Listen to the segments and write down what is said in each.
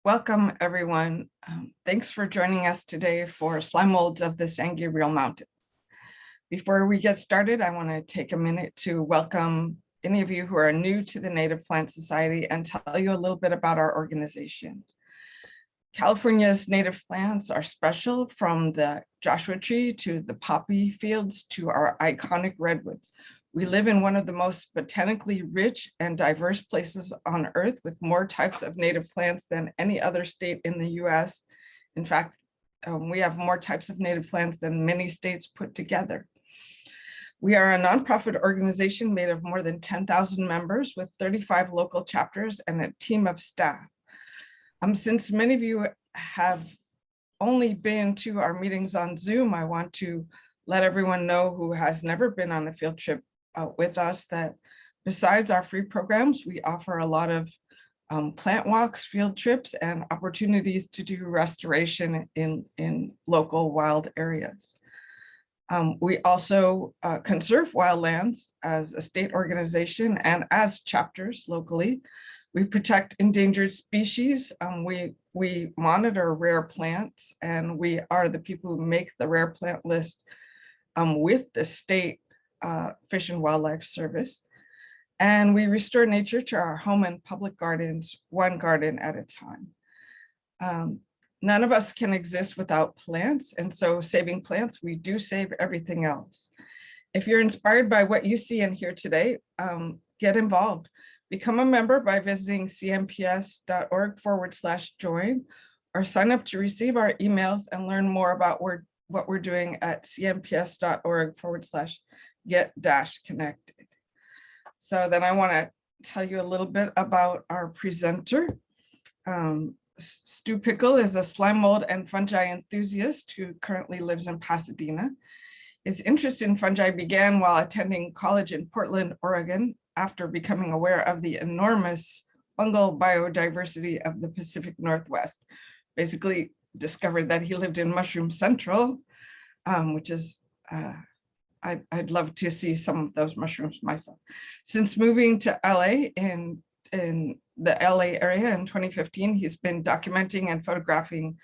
Welcome, everyone. Thanks for joining us today for slime molds of the San Gabriel Mountains. Before we get started, I want to take a minute to welcome any of you who are new to the Native Plant Society and tell you a little bit about our organization. California's native plants are special, from the Joshua tree to the poppy fields to our iconic redwoods. We live in one of the most botanically rich and diverse places on Earth, with more types of native plants than any other state in the US. In fact, we have more types of native plants than many states put together. We are a nonprofit organization made of more than 10,000 members with 35 local chapters and a team of staff. Since many of you have only been to our meetings on Zoom, I want to let everyone know who has never been on a field trip with us that besides our free programs, we offer a lot of plant walks, field trips, and opportunities to do restoration in local wild areas. We also conserve wildlands as a state organization and as chapters locally. We protect endangered species. We monitor rare plants, and we are the people who make the rare plant list with the state Fish and Wildlife Service. And we restore nature to our home and public gardens, one garden at a time. None of us can exist without plants, and so saving plants, we do save everything else. If you're inspired by what you see and hear today, get involved. Become a member by visiting cmps.org/join, or sign up to receive our emails and learn more about what we're doing at cmps.org/get-connected. So then I want to tell you a little bit about our presenter. Stu Pickell is a slime mold and fungi enthusiast who currently lives in Pasadena. His interest in fungi began while attending college in Portland, Oregon, after becoming aware of the enormous fungal biodiversity of the Pacific Northwest. Basically discovered that he lived in Mushroom Central, which is, I'd love to see some of those mushrooms myself. Since moving to LA in the LA area in 2015, he's been documenting and photographing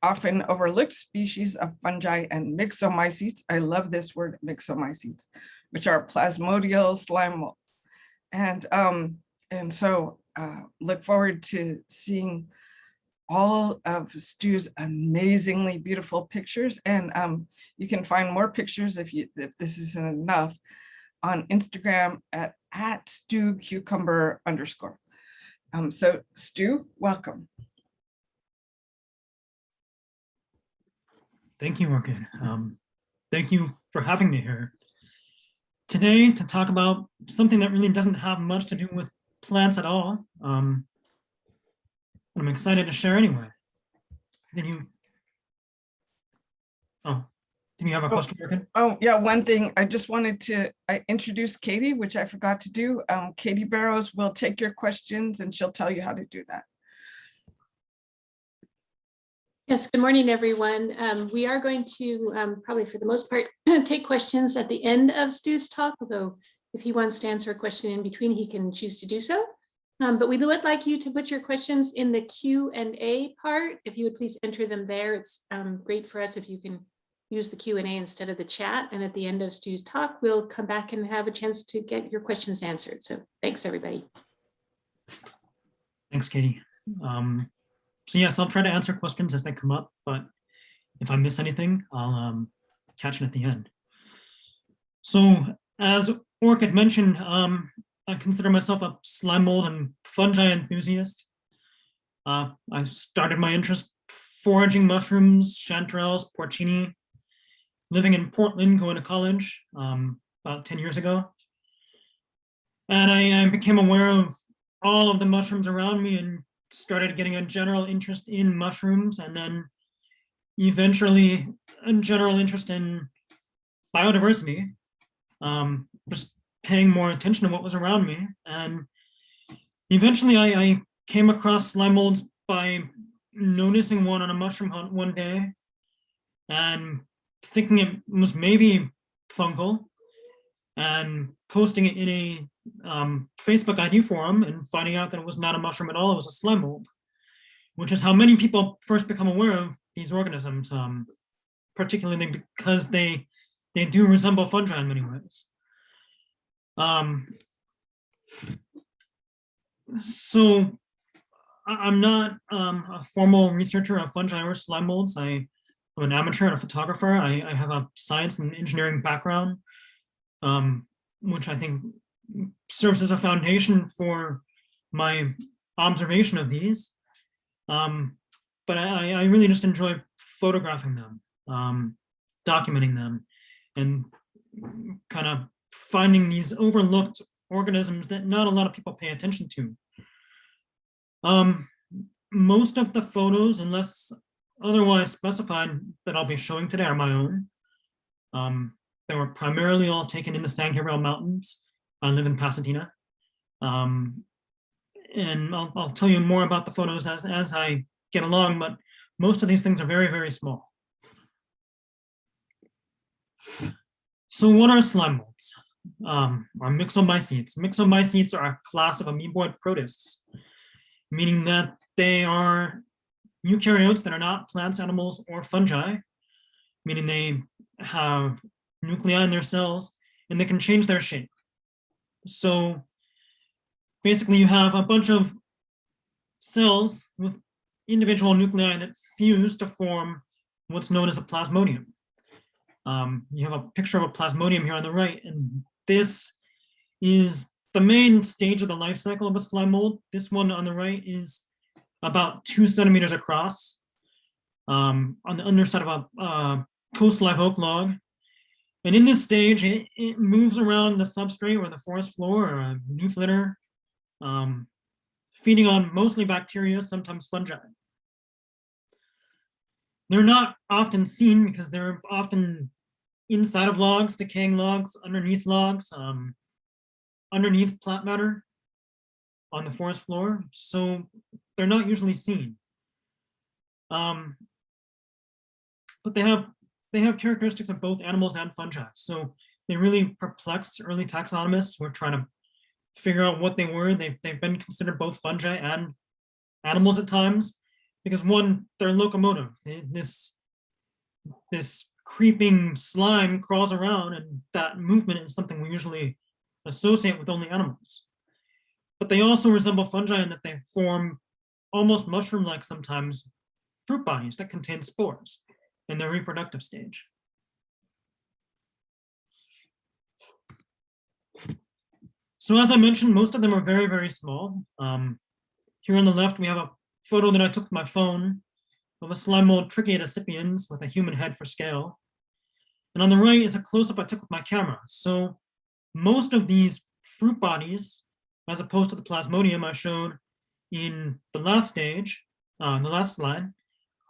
often overlooked species of fungi and myxomycetes. I love this word, myxomycetes, which are plasmodial slime molds. And so look forward to seeing all of Stu's amazingly beautiful pictures. And you can find more pictures if this isn't enough on Instagram at @StuCucumber_. So Stu, welcome. Thank you, Orchid. Thank you for having me here today to talk about something that really doesn't have much to do with plants at all. I'm excited to share anyway. Did you have a question, Orchid? Oh yeah, one thing I just wanted to introduce Katie, which I forgot to do. Katie Barrows will take your questions and she'll tell you how to do that. Yes, good morning, everyone. We are going to probably for the most part take questions at the end of Stu's talk, although if he wants to answer a question in between, he can choose to do so. But we would like you to put your questions in the Q&A part. If you would please enter them there. It's great for us if you can use the Q&A instead of the chat. And at the end of Stu's talk, we'll come back and have a chance to get your questions answered. So thanks, everybody. Thanks, Katie. So yes, I'll try to answer questions as they come up, but if I miss anything, I'll catch it at the end. So as Orchid mentioned, I consider myself a slime mold and fungi enthusiast. I started my interest foraging mushrooms, chanterelles, porcini, living in Portland, going to college about 10 years ago. And I became aware of all of the mushrooms around me and started getting a general interest in mushrooms, and then eventually a general interest in biodiversity, just paying more attention to what was around me. And eventually I came across slime molds by noticing one on a mushroom hunt one day and thinking it was maybe fungal, and posting it in a Facebook ID forum and finding out that it was not a mushroom at all, it was a slime mold. which is how many people first become aware of these organisms, particularly because they do resemble fungi in many ways. So I'm not a formal researcher of fungi or slime molds. I'm an amateur and a photographer. I have a science and engineering background, which I think serves as a foundation for my observation of these. But I really just enjoy photographing them, documenting them, and kind of finding these overlooked organisms that not a lot of people pay attention to. Most of the photos, unless otherwise specified, that I'll be showing today are my own. They were primarily all taken in the San Gabriel Mountains. I live in Pasadena. And I'll tell you more about the photos as I get along, but most of these things are very, very small. So what are slime molds? Are myxomycetes. Myxomycetes are a class of amoeboid protists, meaning that they are eukaryotes that are not plants, animals, or fungi, meaning they have nuclei in their cells and they can change their shape. So basically you have a bunch of cells with individual nuclei that fuse to form what's known as a plasmodium. You have a picture of a plasmodium here on the right, and this is the main stage of the life cycle of a slime mold. This one on the right is about 2 centimeters across, on the underside of a coast live oak log. And in this stage, it moves around the substrate or the forest floor or a leaf litter, feeding on mostly bacteria, sometimes fungi. They're not often seen because they're often inside of logs, decaying logs, underneath logs, underneath plant matter on the forest floor. So they're not usually seen. But they have characteristics of both animals and fungi. So they really perplexed early taxonomists who were trying to figure out what they were. They've been considered both fungi and animals at times, because one, they're locomotive. This creeping slime crawls around, and that movement is something we usually associate with only animals. But they also resemble fungi in that they form almost mushroom-like sometimes fruit bodies that contain spores in their reproductive stage. So as I mentioned, most of them are very, very small. Here on the left, we have a photo that I took with my phone of a slime mold Trichia decipiens with a human head for scale. And on the right is a close-up I took with my camera. So most of these fruit bodies, as opposed to the plasmodium I showed in the last stage, the last slide,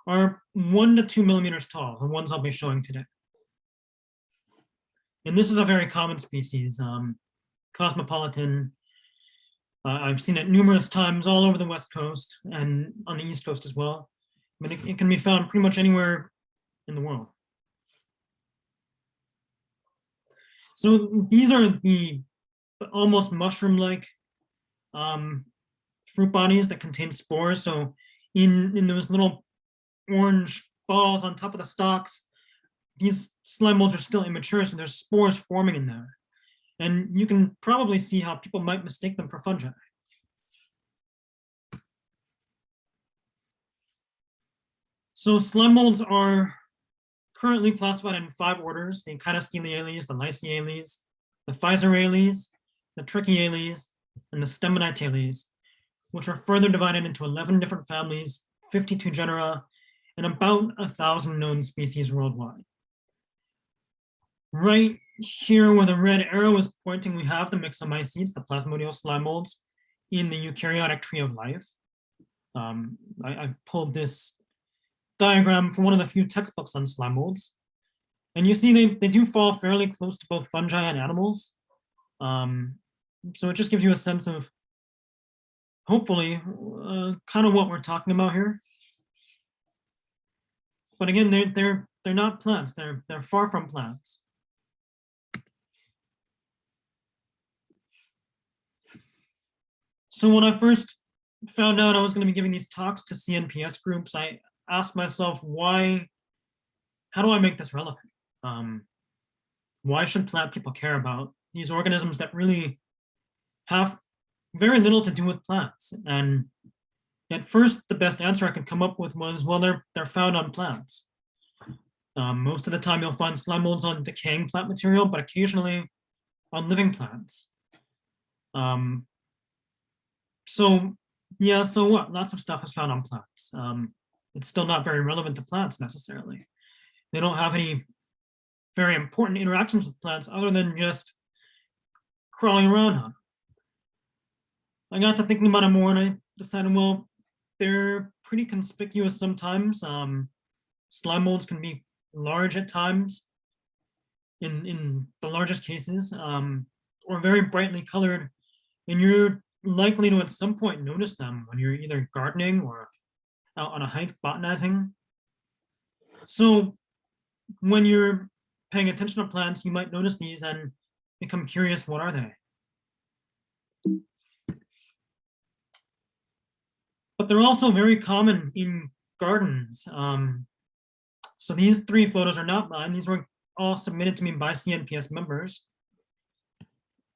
are 1 to 2 millimeters tall, the ones I'll be showing today. And this is a very common species, cosmopolitan. I've seen it numerous times all over the West Coast and on the East Coast as well. But it can be found pretty much anywhere in the world. So these are the almost mushroom-like fruit bodies that contain spores. So in those little orange balls on top of the stalks, these slime molds are still immature, so there's spores forming in there. And you can probably see how people might mistake them for fungi. So slime molds are currently classified in 5 orders: the Echinosteliales, the Lyciales, the Physareales, the Trichiales, and the Stemonitales, which are further divided into 11 different families, 52 genera, and about 1,000 known species worldwide. Right here where the red arrow is pointing, we have the myxomycetes, the plasmodial slime molds, in the eukaryotic tree of life. I pulled this diagram from one of the few textbooks on slime molds. And you see they do fall fairly close to both fungi and animals. So it just gives you a sense of, hopefully, kind of what we're talking about here. But again, they're not plants. They're far from plants. So when I first found out I was going to be giving these talks to CNPS groups, I asked myself, how do I make this relevant? Why should plant people care about these organisms that really have very little to do with plants? And at first, the best answer I could come up with was, well, they're found on plants. Most of the time you'll find slime molds on decaying plant material, but occasionally on living plants. So yeah, so what? Lots of stuff is found on plants. It's still not very relevant to plants necessarily. They don't have any very important interactions with plants other than just crawling around on them. I got to thinking about it more and I decided, well, they're pretty conspicuous sometimes. Slime molds can be large at times in the largest cases, or very brightly colored, and you're likely to at some point notice them when you're either gardening or out on a hike botanizing. So when you're paying attention to plants, you might notice these and become curious, what are they? But they're also very common in gardens. So these 3 photos are not mine. These were all submitted to me by CNPS members.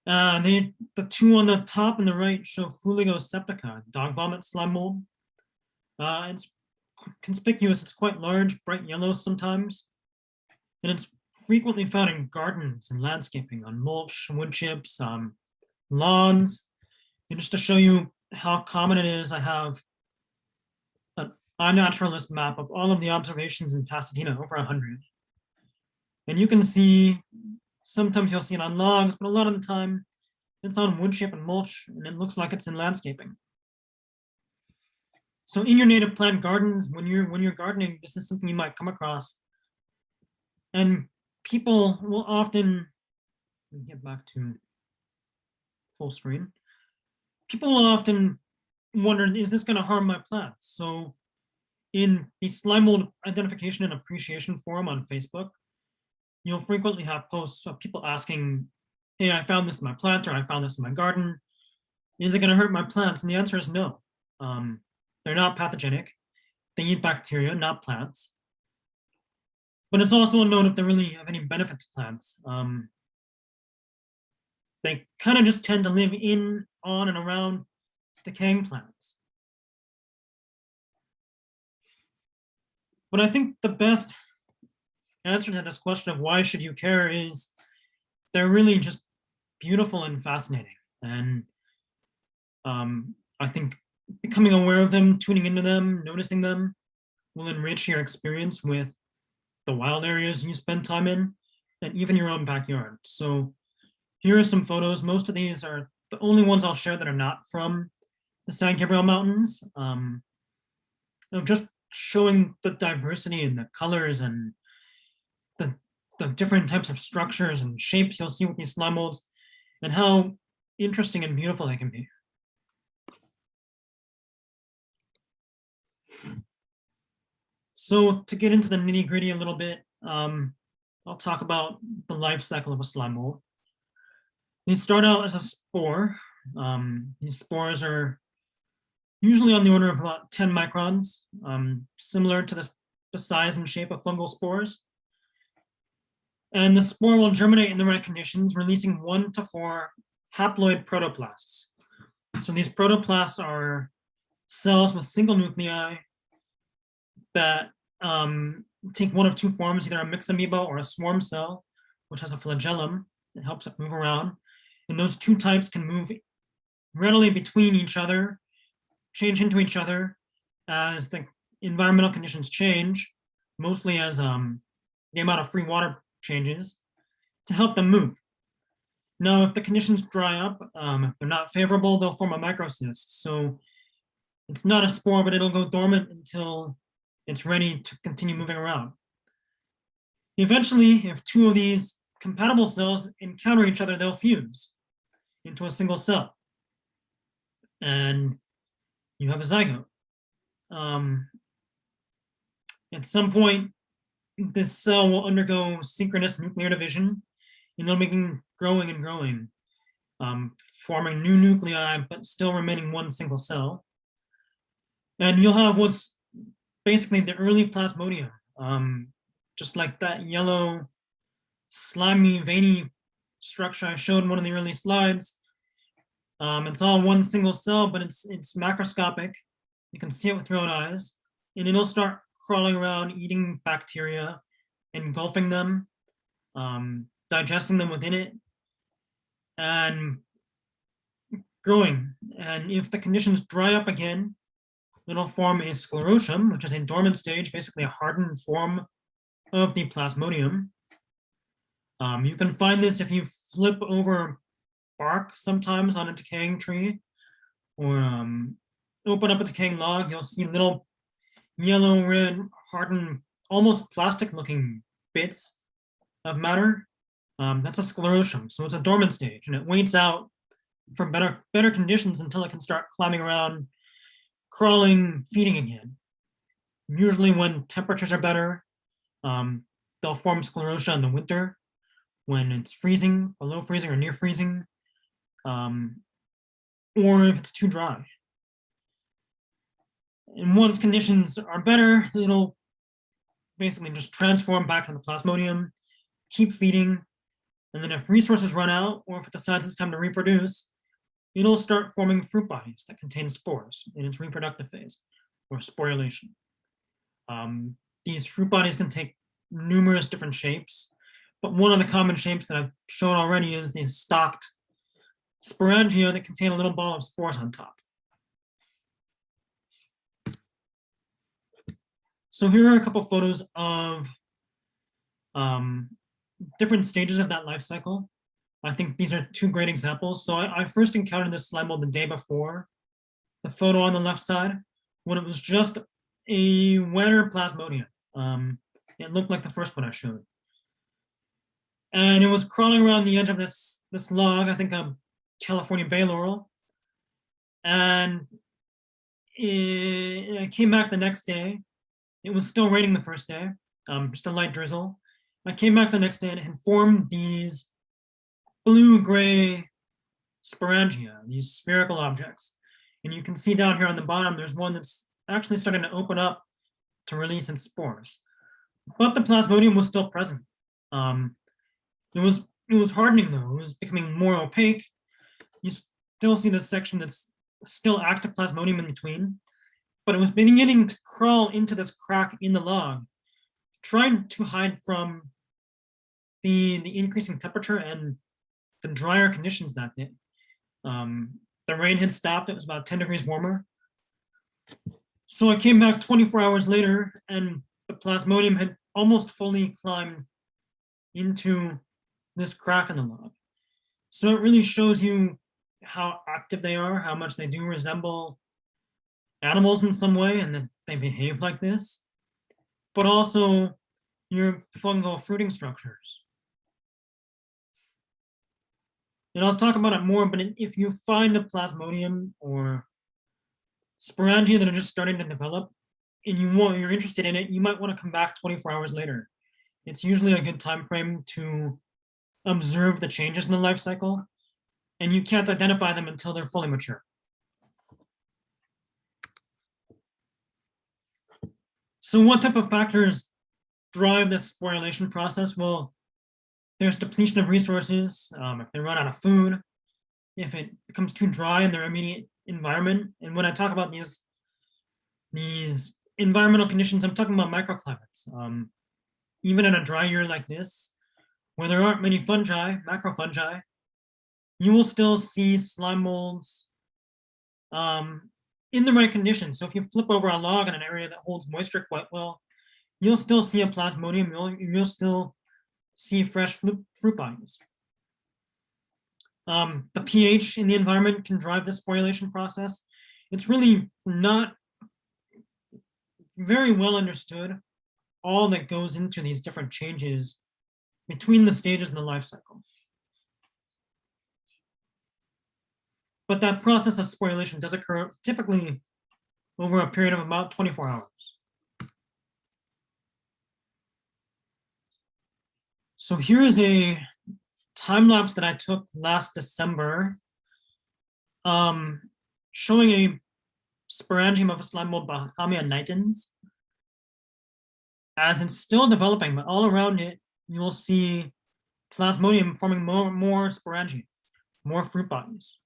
The 2 on the top and the right show Fuligo septica, dog vomit slime mold. It's conspicuous, it's quite large, bright yellow sometimes. And it's frequently found in gardens and landscaping, on mulch, wood chips, lawns. And just to show you how common it is, I have an iNaturalist map of all of the observations in Pasadena, over 100. And you can see, sometimes you'll see it on logs, but a lot of the time it's on wood chip and mulch, and it looks like it's in landscaping. So in your native plant gardens, when you're gardening, this is something you might come across. And people will often, let me get back to full screen. People will often wonder, is this going to harm my plants? So in the slime mold identification and appreciation forum on Facebook, you'll frequently have posts of people asking, hey, I found this in my plant, or I found this in my garden. Is it going to hurt my plants? And the answer is no. They're not pathogenic. They eat bacteria, not plants. But it's also unknown if they really have any benefit to plants. They kind of just tend to live in, on, and around decaying plants. But I think the best answer to this question of why should you care is they're really just beautiful and fascinating. And I think becoming aware of them, tuning into them, noticing them will enrich your experience with the wild areas you spend time in, and even your own backyard. So here are some photos. Most of these are the only ones I'll share that are not from the San Gabriel Mountains. Of just showing the diversity and the colors and the different types of structures and shapes you'll see with these slime molds, and how interesting and beautiful they can be. So to get into the nitty gritty a little bit, I'll talk about the life cycle of a slime mold. These start out as a spore. These spores are usually on the order of about 10 microns, similar to the size and shape of fungal spores. And the spore will germinate in the right conditions, releasing 1 to 4 haploid protoplasts. So these protoplasts are cells with single nuclei that take one of 2 forms, either a mixed amoeba or a swarm cell, which has a flagellum that helps it move around. And those 2 types can move readily between each other, change into each other as the environmental conditions change, mostly as the amount of free water changes, to help them move. Now, if the conditions dry up, if they're not favorable, they'll form a microcyst. So it's not a spore, but it'll go dormant until it's ready to continue moving around. Eventually, if 2 of these compatible cells encounter each other, they'll fuse into a single cell. And you have a zygote. At some point, this cell will undergo synchronous nuclear division, and it'll begin growing and growing, forming new nuclei, but still remaining one single cell. And you'll have what's basically the early plasmodium, just like that yellow, slimy, veiny structure I showed in one of the early slides. It's all one single cell, but it's macroscopic. You can see it with your own eyes, and it'll start crawling around, eating bacteria, engulfing them, digesting them within it, and growing. And if the conditions dry up again, it'll form a sclerotium, which is a dormant stage, basically a hardened form of the plasmodium. You can find this if you flip over bark sometimes on a decaying tree, or open up a decaying log. You'll see little yellow, red, hardened, almost plastic-looking bits of matter. That's a sclerotium, so it's a dormant stage, and it waits out for better conditions until it can start climbing around, crawling, feeding again. Usually when temperatures are better, they'll form sclerotia in the winter when it's freezing, below freezing or near freezing, or if it's too dry. And once conditions are better, it'll basically just transform back to the plasmodium, keep feeding, and then if resources run out, or if it decides it's time to reproduce, it'll start forming fruit bodies that contain spores in its reproductive phase, or sporulation. These fruit bodies can take numerous different shapes, but one of the common shapes that I've shown already is these stalked sporangia that contain a little ball of spores on top. So here are a couple photos of different stages of that life cycle. I think these are two great examples. So I first encountered this slime mold the day before the photo on the left side, when it was just a wetter plasmodium. It looked like the first one I showed. And it was crawling around the edge of this log, I think a California bay laurel. And I came back the next day. It was still raining the first day, just a light drizzle. I came back the next day and it had formed these blue-gray sporangia, these spherical objects. And you can see down here on the bottom, there's one that's actually starting to open up to release its spores. But the plasmodium was still present. It was hardening though, it was becoming more opaque. You still see this section that's still active plasmodium in between, but it was beginning to crawl into this crack in the log, trying to hide from the increasing temperature and the drier conditions that day. The rain had stopped, it was about 10 degrees warmer. So I came back 24 hours later and the plasmodium had almost fully climbed into this crack in the log. So it really shows you how active they are, how much they do resemble animals in some way, and that they behave like this, but also your fungal fruiting structures. And I'll talk about it more, but if you find a plasmodium or sporangia that are just starting to develop and you're interested in it, you might want to come back 24 hours later. It's usually a good time frame to observe the changes in the life cycle, and you can't identify them until they're fully mature. So what type of factors drive this sporulation process? Well, there's depletion of resources, if they run out of food, if it becomes too dry in their immediate environment. And when I talk about these environmental conditions, I'm talking about microclimates. Even in a dry year like this, where there aren't many fungi, macrofungi, you will still see slime molds in the right conditions. So if you flip over a log in an area that holds moisture quite well, you'll still see a plasmodium, you'll still see fresh fruit bodies. The pH in the environment can drive the sporulation process. It's really not very well understood all that goes into these different changes between the stages in the life cycle. But that process of sporulation does occur typically over a period of about 24 hours. So here is a time lapse that I took last December, showing a sporangium of a slime mold Bahamia nitens. As it's still developing, but all around it, you'll see plasmodium forming more sporangia, more fruit bodies.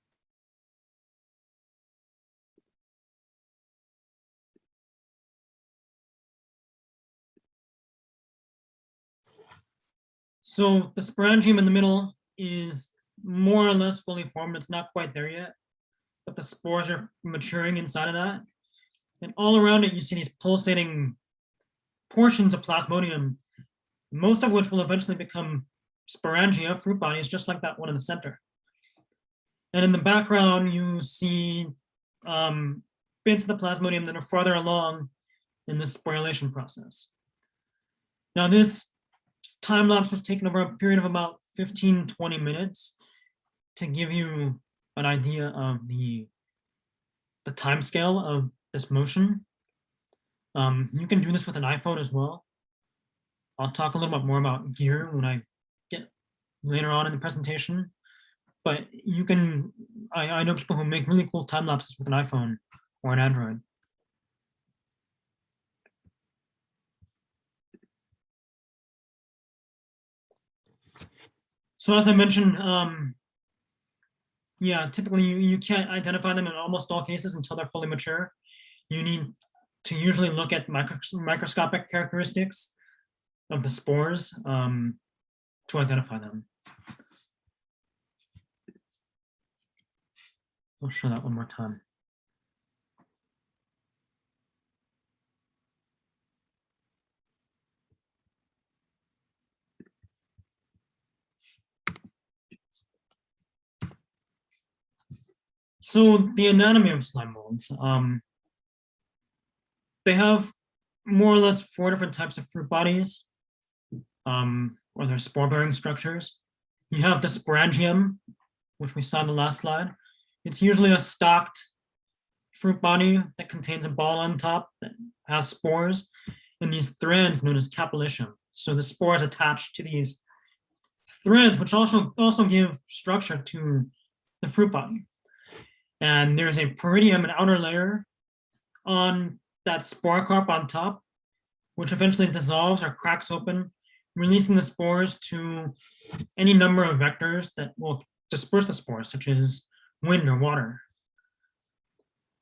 So the sporangium in the middle is more or less fully formed. It's not quite there yet, but the spores are maturing inside of that. And all around it, you see these pulsating portions of plasmodium, most of which will eventually become sporangia, fruit bodies, just like that one in the center. And in the background, you see bits of the plasmodium that are farther along in the sporulation process. Now, this time lapse was taken over a period of about 15-20 minutes to give you an idea of the time scale of this motion. You can do this with an iPhone as well. I'll talk a little bit more about gear when I get later on in the presentation, but you can, I know people who make really cool time lapses with an iPhone or an Android. So as I mentioned, yeah, typically you can't identify them in almost all cases until they're fully mature. You need to usually look at microscopic characteristics of the spores to identify them. I'll show that one more time. So the anatomy of slime molds, they have more or less 4 different types of fruit bodies, or their spore-bearing structures. You have the sporangium, which we saw in the last slide. It's usually a stalked fruit body that contains a ball on top that has spores, and these threads known as capillicium. So the spores attach to these threads, which also give structure to the fruit body. And there's a peridium, an outer layer on that spore carp on top, which eventually dissolves or cracks open, releasing the spores to any number of vectors that will disperse the spores, such as wind or water.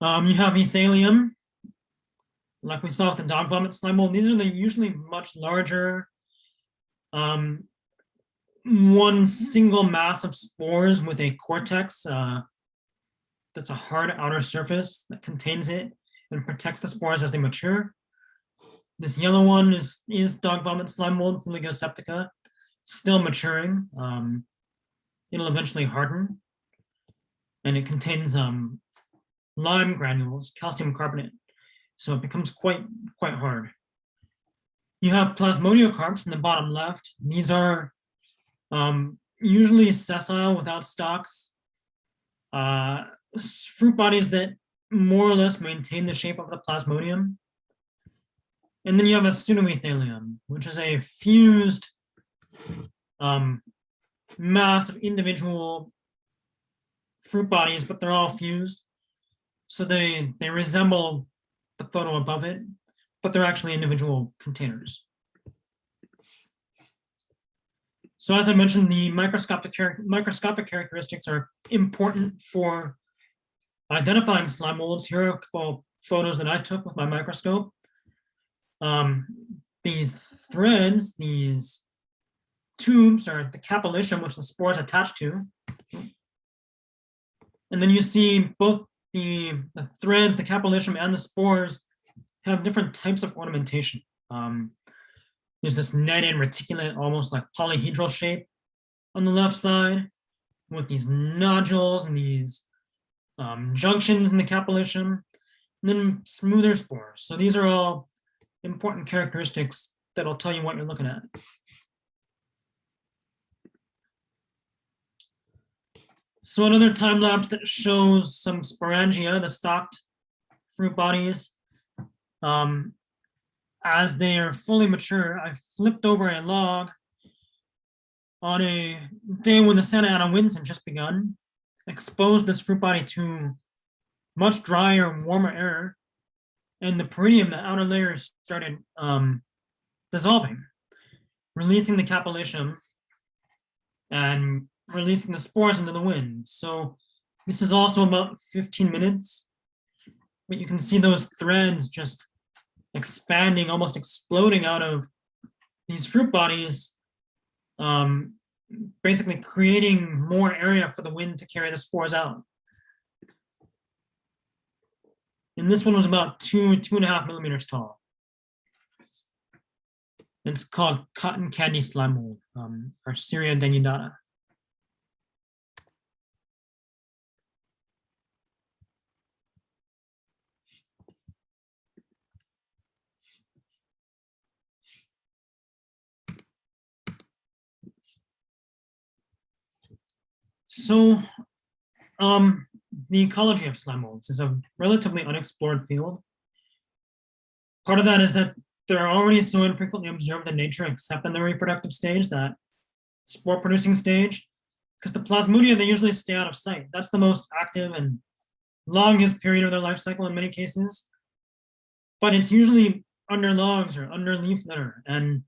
You have ethelium, like we saw with the dog vomit slime mold. These are usually much larger, one single mass of spores with a cortex that's a hard outer surface that contains it and protects the spores as they mature. This yellow one is dog vomit slime mold, Fungi septica, still maturing. It'll eventually harden, and it contains lime granules, calcium carbonate, so it becomes quite hard. You have plasmodiocarps in the bottom left. These are usually sessile without stalks, fruit bodies that more or less maintain the shape of the plasmodium. And then you have a pseudoethelium, which is a fused mass of individual fruit bodies, but they're all fused. So they resemble the photo above it, but they're actually individual containers. So as I mentioned, the microscopic characteristics are important for identifying slime molds. Here are a couple of photos that I took with my microscope. These threads, these tubes are the capillicium, which the spores attach to. And then you see both the threads, the capillicium, and the spores have different types of ornamentation. There's this netted reticulate, almost like polyhedral shape on the left side, with these nodules and these junctions in the capillicium, and then smoother spores. So these are all important characteristics that'll tell you what you're looking at. So another time lapse that shows some sporangia, the stalked fruit bodies. As they are fully mature, I flipped over a log on a day when the Santa Ana winds had just begun, exposed this fruit body to much drier, warmer air, and the peridium, the outer layer, started dissolving, releasing the capillation and releasing the spores into the wind. So this is also about 15 minutes, but you can see those threads just expanding, almost exploding out of these fruit bodies, basically creating more area for the wind to carry the spores out. And this one was about 2.5 millimeters tall. It's called cotton candy slime mold, or Syria denudata. So, the ecology of slime molds is a relatively unexplored field. Part of that is that they're already so infrequently observed in nature, except in the reproductive stage, that spore producing stage, because the plasmodia, they usually stay out of sight. That's the most active and longest period of their life cycle in many cases. But it's usually under logs or under leaf litter, and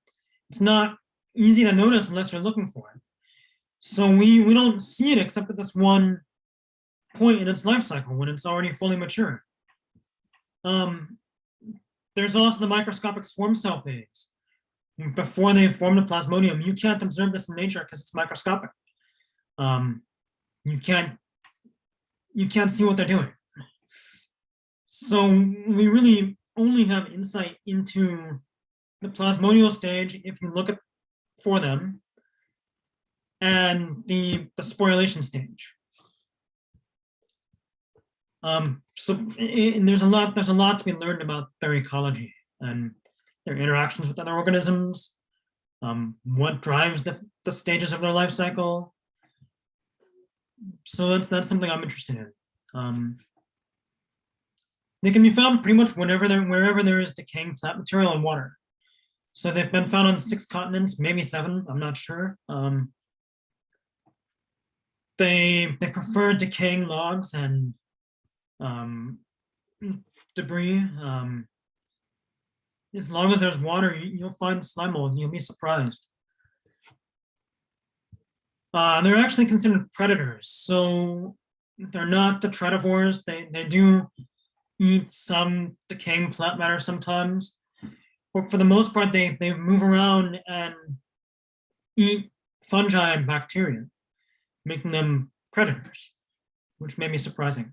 it's not easy to notice unless you're looking for it. So we don't see it except at this one point in its life cycle when it's already fully mature. There's also the microscopic swarm cell phase. Before they form the plasmodium, you can't observe this in nature because it's microscopic. You can't see what they're doing. So we really only have insight into the plasmodial stage if you look for them, and the sporulation stage. And there's a lot to be learned about their ecology and their interactions with other organisms, what drives the stages of their life cycle. So that's something I'm interested in. They can be found pretty much wherever there is decaying plant material and water. So they've been found on 6 continents, maybe 7, I'm not sure. They prefer decaying logs and debris. As long as there's water, you'll find slime mold and you'll be surprised. They're actually considered predators, so they're not detritivores. They do eat some decaying plant matter sometimes, but for the most part, they move around and eat fungi and bacteria, making them predators, which may be surprising.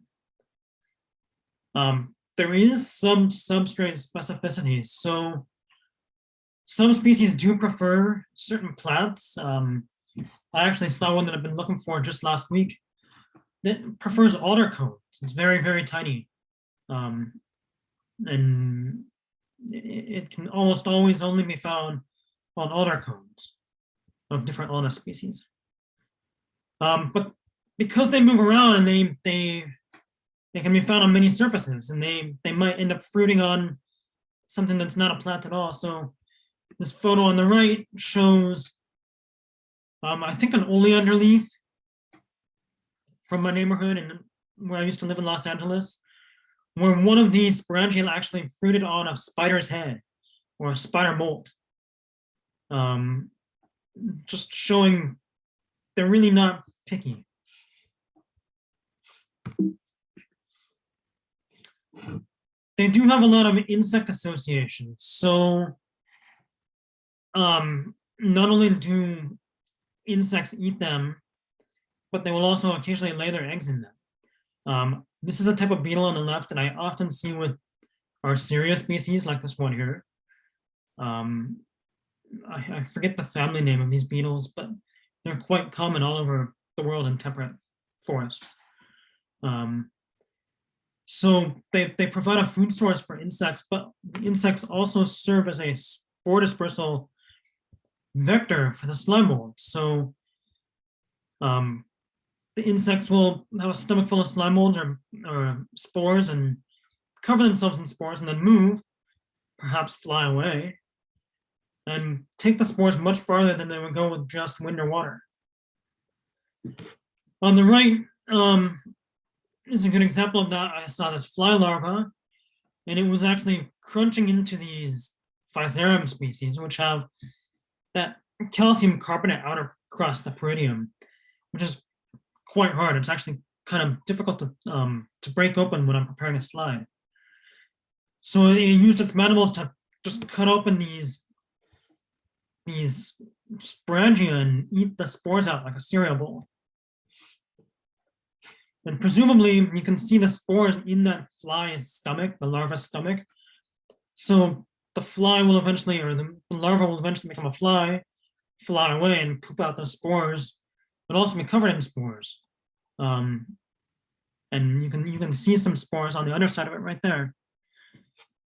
There is some substrate specificity. So some species do prefer certain plants. I actually saw one that I've been looking for just last week that prefers alder cones. It's very, very tiny. And it can almost always only be found on alder cones of different alder species. But because they move around and they can be found on many surfaces, and they might end up fruiting on something that's not a plant at all. So this photo on the right shows, I think, an oleander leaf from my neighborhood and where I used to live in Los Angeles, where one of these sporangia actually fruited on a spider's head or a spider molt. Just showing they're really not picky. They do have a lot of insect association. So not only do insects eat them, but they will also occasionally lay their eggs in them. This is a type of beetle on the left that I often see with our Syria species, like this one here. I forget the family name of these beetles, but they're quite common all over the world in temperate forests. So they provide a food source for insects, but the insects also serve as a spore dispersal vector for the slime mold. So the insects will have a stomach full of slime molds or spores and cover themselves in spores and then move, perhaps fly away, and take the spores much farther than they would go with just wind or water. On the right is a good example of that. I saw this fly larva, and it was actually crunching into these Physarum species, which have that calcium carbonate outer crust, the peridium, which is quite hard. It's actually kind of difficult to break open when I'm preparing a slide. So it used its mandibles to just cut open these sporangia and eat the spores out like a cereal bowl. And presumably you can see the spores in that fly's stomach, the larva's stomach. So the fly will eventually, or the larva will eventually become a fly, fly away and poop out the spores, but also be covered in spores. And you can see some spores on the underside of it right there,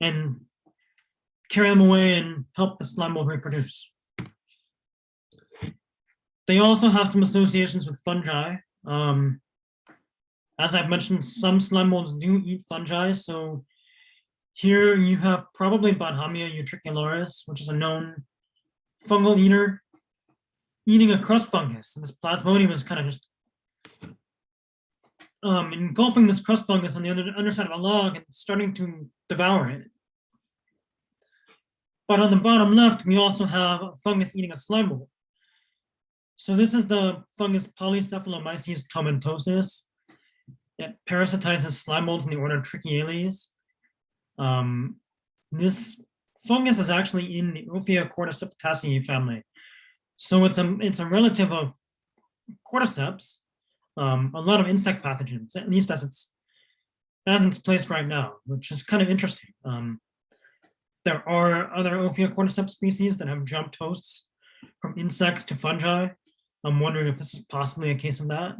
and carry them away and help the slime mold reproduce. They also have some associations with fungi. As I've mentioned, some slime molds do eat fungi. So here you have probably Bothamia utricularis, which is a known fungal eater, eating a crust fungus. And this plasmodium is kind of just engulfing this crust fungus on the underside of a log and starting to devour it. But on the bottom left, we also have a fungus eating a slime mold. So this is the fungus Polycephalomyces tomentosus. It parasitizes slime molds in the order Trichiales. This fungus is actually in the Ophiocordyceps family. So it's a relative of cordyceps, a lot of insect pathogens, at least as it's placed right now, which is kind of interesting. There are other Ophiocordyceps species that have jumped hosts from insects to fungi. I'm wondering if this is possibly a case of that.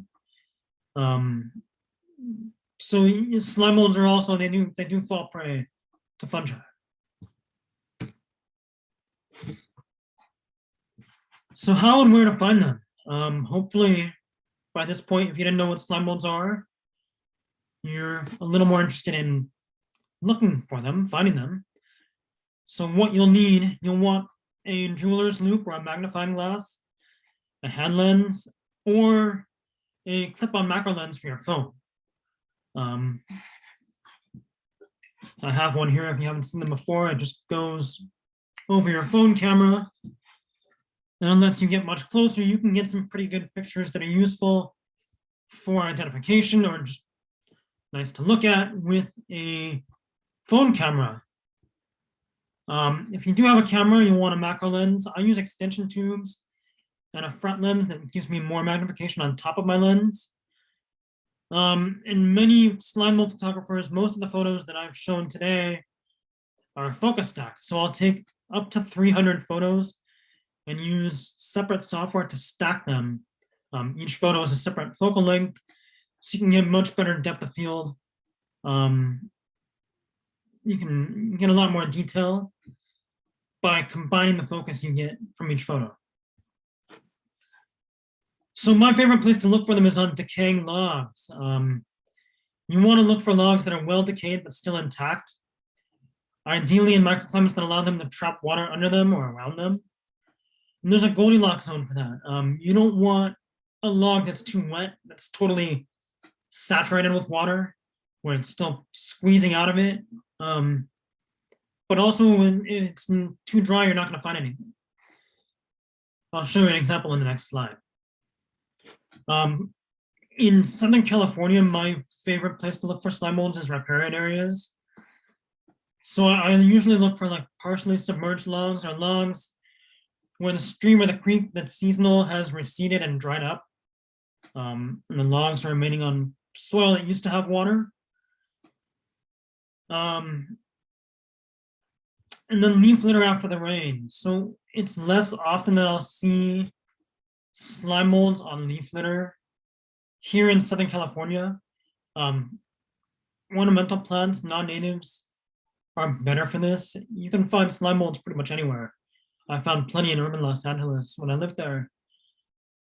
So slime molds are also, they do fall prey to fungi. So how and where to find them? Hopefully by this point, if you didn't know what slime molds are, you're a little more interested in looking for them, finding them. So what you'll want a jeweler's loupe or a magnifying glass, a hand lens, or a clip-on macro lens for your phone. I have one here if you haven't seen them before. It just goes over your phone camera and it lets you get much closer. You can get some pretty good pictures that are useful for identification or just nice to look at with a phone camera. If you do have a camera, you'll want a macro lens. I use extension tubes and a front lens that gives me more magnification on top of my lens. And many slime mold photographers, most of the photos that I've shown today are focus stacked. So I'll take up to 300 photos and use separate software to stack them. Each photo is a separate focal length, so you can get much better depth of field. You can get a lot more detail by combining the focus you get from each photo. So my favorite place to look for them is on decaying logs. You want to look for logs that are well decayed but still intact, ideally in microclimates that allow them to trap water under them or around them. And there's a Goldilocks zone for that. You don't want a log that's too wet, that's totally saturated with water, where it's still squeezing out of it. But also when it's too dry, you're not going to find anything. I'll show you an example in the next slide. In Southern California, my favorite place to look for slime molds is riparian areas. So I usually look for like partially submerged logs or logs where the stream or the creek that's seasonal has receded and dried up. And the logs are remaining on soil that used to have water. And then leaf litter after the rain. So it's less often that I'll see slime molds on leaf litter here in Southern California. Ornamental plants, non-natives are better for this. You can find slime molds pretty much anywhere. I found plenty in urban Los Angeles when I lived there.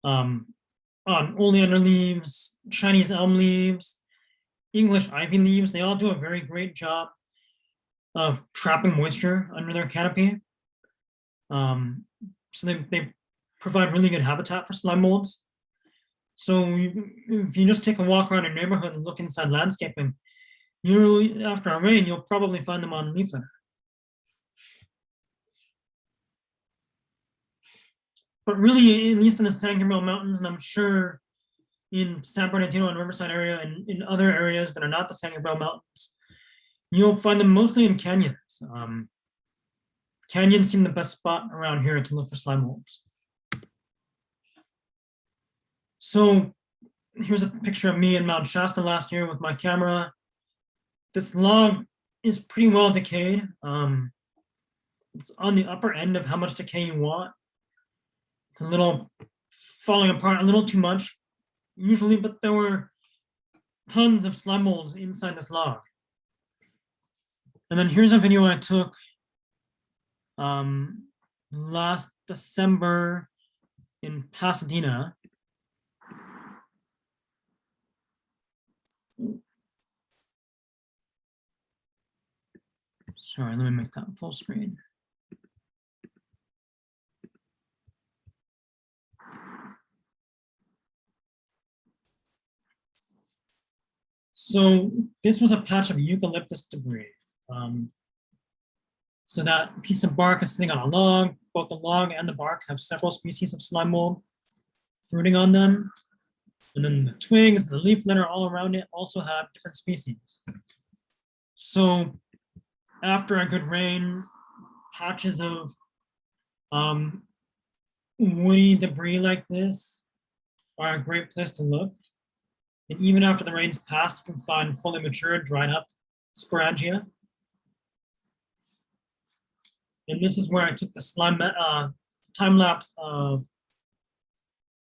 On oleander leaves, Chinese elm leaves, English ivy leaves, they all do a very great job of trapping moisture under their canopy. So they provide really good habitat for slime molds. So if you just take a walk around your neighborhood and look inside landscaping, after a rain, you'll probably find them on leaf litter. But really, at least in the San Gabriel Mountains, and I'm sure in San Bernardino and Riverside area and in other areas that are not the San Gabriel Mountains, you'll find them mostly in canyons. Canyons seem the best spot around here to look for slime molds. So here's a picture of me in Mount Shasta last year with my camera. This log is pretty well decayed. It's on the upper end of how much decay you want. It's a little falling apart, a little too much usually, but there were tons of slime molds inside this log. And then here's a video I took last December in Pasadena. Sorry, let me make that full screen. So this was a patch of eucalyptus debris. So that piece of bark is sitting on a log. Both the log and the bark have several species of slime mold fruiting on them. And then the twigs, the leaf litter all around it also have different species. So after a good rain, patches of woody debris like this are a great place to look. And even after the rain's passed, you can find fully matured, dried up sporangia. And this is where I took the time lapse of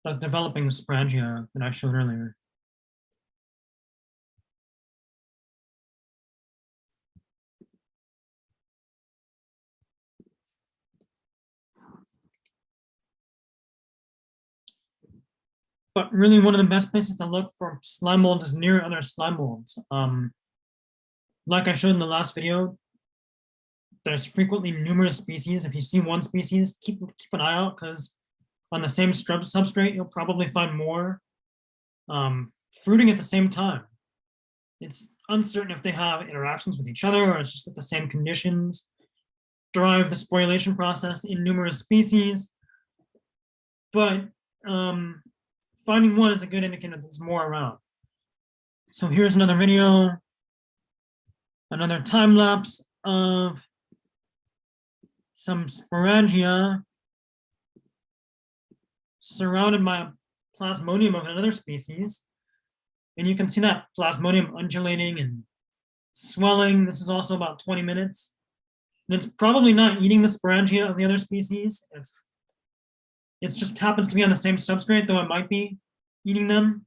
the developing sporangia that I showed earlier. But really one of the best places to look for slime molds is near other slime molds. Like I showed in the last video, there's frequently numerous species. If you see one species, keep an eye out, because on the same substrate, you'll probably find more fruiting at the same time. It's uncertain if they have interactions with each other or it's just that the same conditions drive the sporulation process in numerous species. But finding one is a good indicator that there's more around. So here's another video, another time lapse of some sporangia surrounded by a plasmodium of another species. And you can see that plasmodium undulating and swelling. This is also about 20 minutes. And it's probably not eating the sporangia of the other species. It just happens to be on the same substrate, though it might be eating them.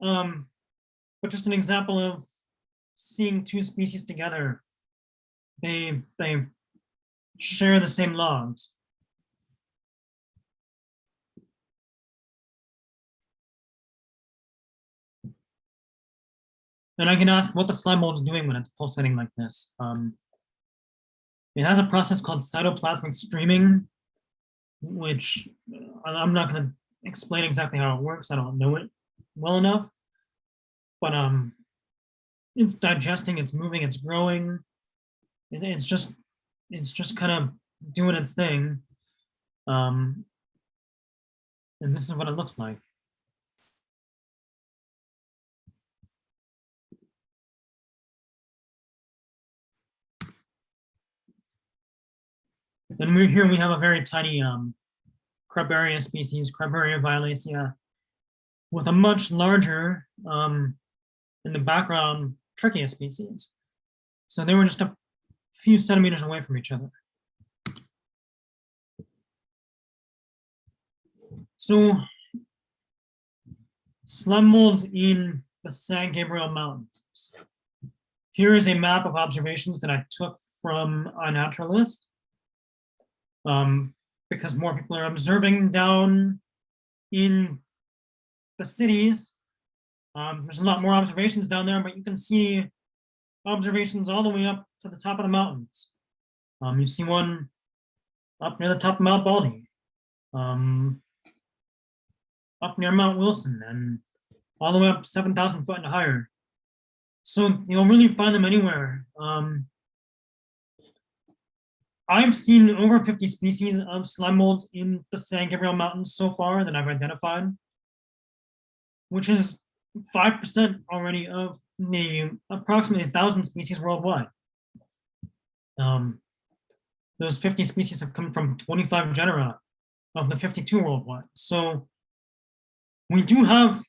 But just an example of seeing two species together. They share the same logs. And I can ask what the slime mold is doing when it's pulsating like this. It has a process called cytoplasmic streaming, which I'm not going to explain exactly how it works. I don't know it well enough, but it's digesting, it's moving, it's growing. It's just kind of doing its thing. And this is what it looks like. Then here we have a very tiny Craberia species, Craberia violacea, with a much larger, in the background, Trichia species. So they were just a few centimeters away from each other. So slime molds in the San Gabriel Mountains. Here is a map of observations that I took from a naturalist. Because more people are observing down in the cities. There's a lot more observations down there, but you can see observations all the way up to the top of the mountains. You see one up near the top of Mount Baldy. up near Mount Wilson and all the way up 7,000 foot and higher. So you'll really find them anywhere. I've seen over 50 species of slime molds in the San Gabriel Mountains so far that I've identified, which is 5% already of the approximately 1,000 species worldwide. Those 50 species have come from 25 genera of the 52 worldwide. So we do have,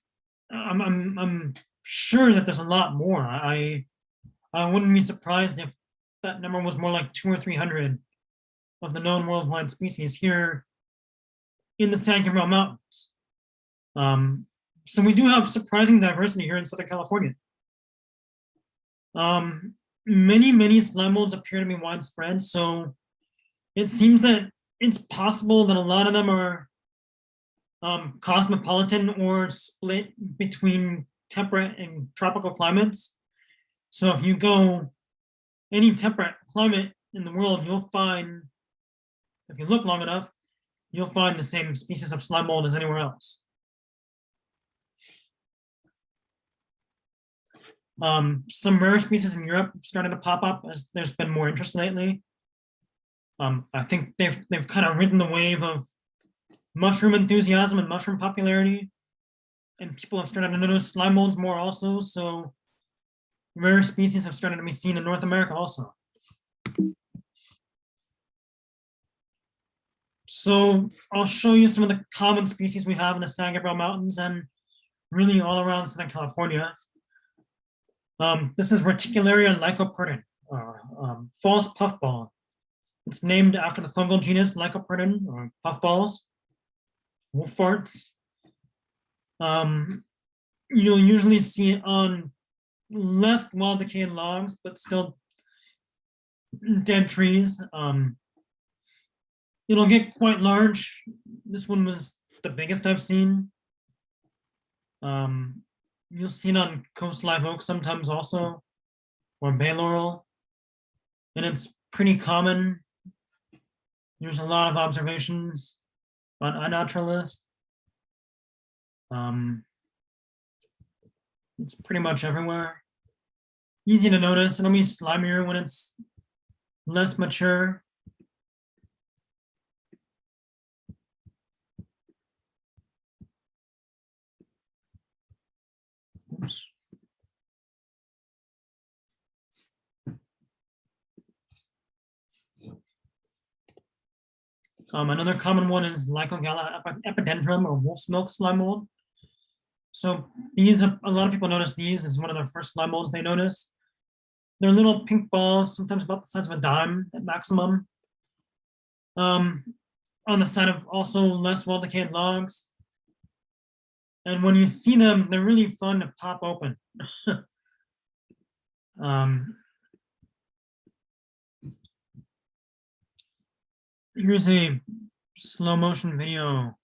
I'm sure that there's a lot more. I wouldn't be surprised if that number was more like 200 or 300 of the known worldwide species here in the San Gabriel Mountains. So we do have surprising diversity here in Southern California. Many slime molds appear to be widespread, so it seems that it's possible that a lot of them are cosmopolitan or split between temperate and tropical climates. So if you go any temperate climate in the world, you'll find, if you look long enough, you'll find the same species of slime mold as anywhere else. Some rare species in Europe started to pop up as there's been more interest lately. I think they've kind of ridden the wave of mushroom enthusiasm and mushroom popularity, and people have started to notice slime molds more also. So rare species have started to be seen in North America also. So I'll show you some of the common species we have in the San Gabriel Mountains and really all around Southern California. This is Reticularia lycoperdon, false puffball. It's named after the fungal genus Lycoperdon, or puffballs, wolf farts. You'll usually see it on less well-decayed logs, but still dead trees. It'll get quite large. This one was the biggest I've seen. You'll see it on coast live oak sometimes also, or bay laurel, and it's pretty common. There's a lot of observations on iNaturalist. It's pretty much everywhere. Easy to notice. It'll be slimier when it's less mature. Oops. Another common one is Lycogala epidendrum, or wolf's milk slime mold. So these, a lot of people notice these as one of their first slime molds they notice. They're little pink balls, sometimes about the size of a dime at maximum. On the side of also less well-decayed logs. And when you see them, they're really fun to pop open. Here's a slow motion video.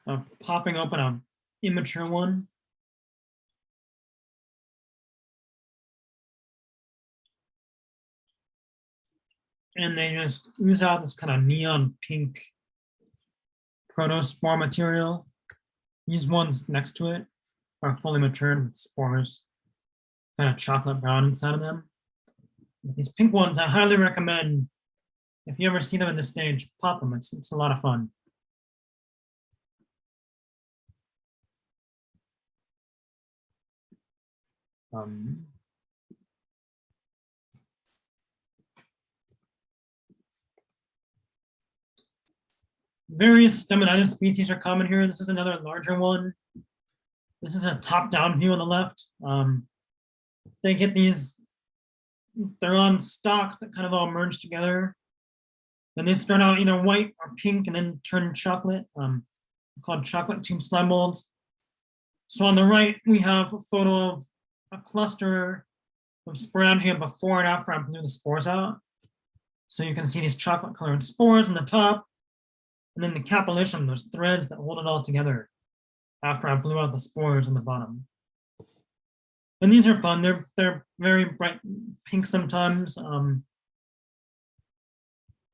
Of popping open an immature one. And they just ooze out this kind of neon pink protospore material. These ones next to it are fully matured with spores, kind of chocolate brown inside of them. But these pink ones, I highly recommend, if you ever see them in the stage, pop them. It's a lot of fun. Various stematitis species are common here. This is another larger one. This is a top-down view on the left. They get these, they're on stalks that kind of all merge together. And they start out either white or pink and then turn chocolate, called chocolate tube slime molds. So on the right, we have a photo of a cluster of sporangia before and after I blew the spores out. So you can see these chocolate colored spores on the top, and then the capillation, those threads that hold it all together after I blew out the spores on the bottom. And these are fun. They're very bright pink sometimes.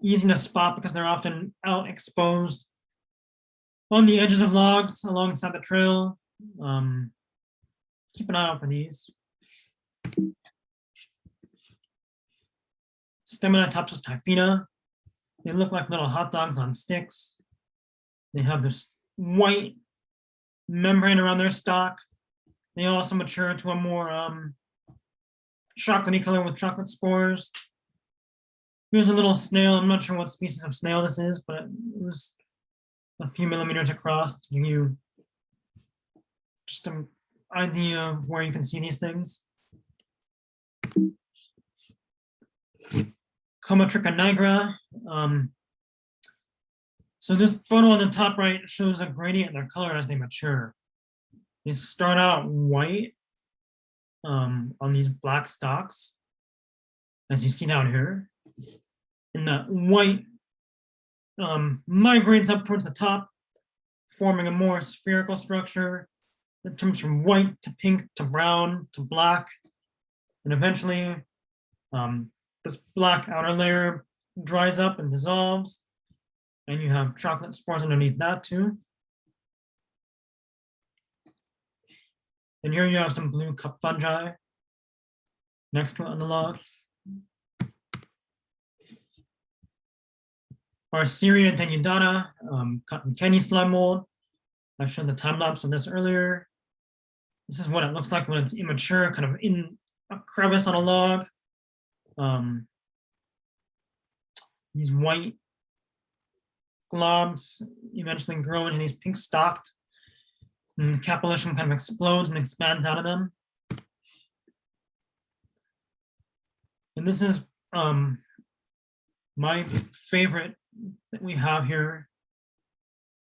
easy to spot because they're often out exposed on the edges of logs alongside the trail. Keep an eye out for these. Steminotopsis typhina. They look like little hot dogs on sticks. They have this white membrane around their stalk. They also mature to a more chocolatey color with chocolate spores. Here's a little snail. I'm not sure what species of snail this is, but it was a few millimeters across to give you just an idea of where you can see these things. Comatrica nigra. So this photo on the top right shows a gradient in their color as they mature. They start out white on these black stalks, as you see down here. And that white migrates up towards the top, forming a more spherical structure that comes from white to pink to brown to black. And eventually this black outer layer dries up and dissolves, and you have chocolate spores underneath that too. And here you have some blue cup fungi next to it on the log. Arceria denudata, cotton candy slime mold. I showed the time lapse of this earlier. This is what it looks like when it's immature, kind of in a crevice on a log. These white globs eventually grow into these pink stalked, and the capillation kind of explodes and expands out of them. And this is my favorite that we have here,